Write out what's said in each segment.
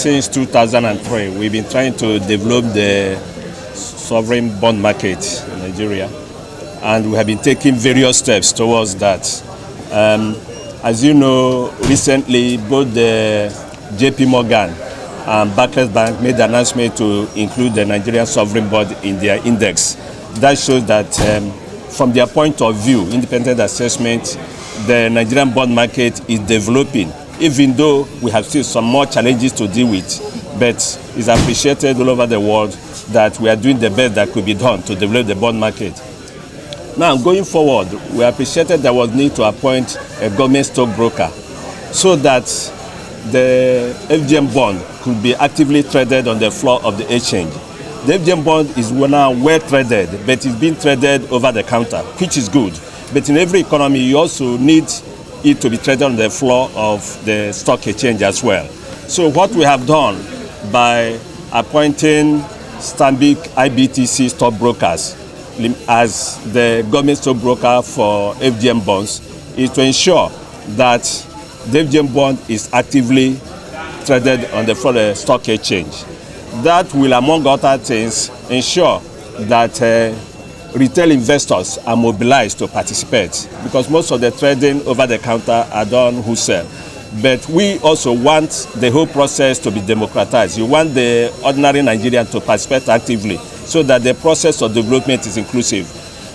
Since 2003, we've been trying to develop the sovereign bond market in Nigeria, and we have been taking various steps towards that. As you know, recently both the JP Morgan and Barclays Bank made the announcement to include the Nigerian sovereign bond in their index. That shows that from their point of view, independent assessment, the Nigerian bond market is developing, even though we have still some more challenges to deal with. But it's appreciated all over the world that we are doing the best that could be done to develop the bond market. Now, going forward, we appreciated there was need to appoint a government stockbroker so that the FGM bond could be actively traded on the floor of the exchange. The FGM bond is now well traded, but it's being traded over the counter, which is good. But in every economy, you also need it to be traded on the floor of the stock exchange as well. So what we have done by appointing Stanbic IBTC Stockbrokers as the government stockbroker for FGM bonds is to ensure that the FGM bond is actively traded on the floor of the stock exchange. That will, among other things, ensure that retail investors are mobilized to participate, because most of the trading over the counter are done wholesale. But we also want the whole process to be democratized. You want the ordinary Nigerian to participate actively so that the process of development is inclusive.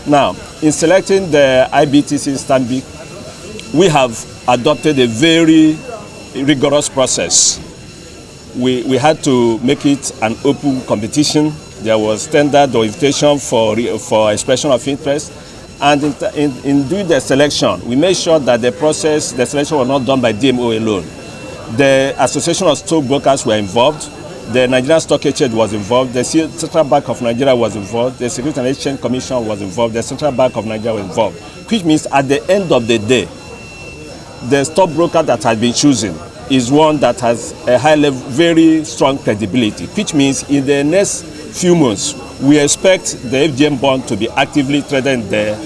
Now, in selecting the IBTC Stanbic, we have adopted a very rigorous process. We had to make it an open competition. There was standard or invitation for expression of interest. And in doing the selection, we made sure that the selection was not done by DMO alone. The Association of Stockbrokers were involved. The Nigerian Stock Exchange was involved. The Central Bank of Nigeria was involved. The Securities and Exchange Commission was involved. The Central Bank of Nigeria was involved. Which means at the end of the day, the stockbroker that has been chosen is one that has a high level, very strong credibility. Which means in the next few months, we expect the FGM bond to be actively traded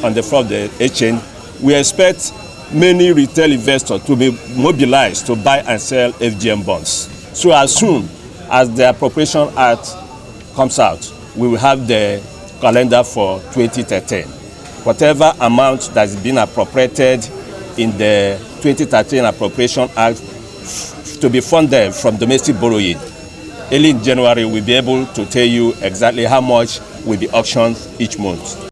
on the floor of the exchange. We expect many retail investors to be mobilized to buy and sell FGM bonds. So as soon as the Appropriation Act comes out, we will have the calendar for 2013. Whatever amount that's been appropriated in the 2013 Appropriation Act to be funded from domestic borrowing, early in January, we'll be able to tell you exactly how much will be auctioned each month.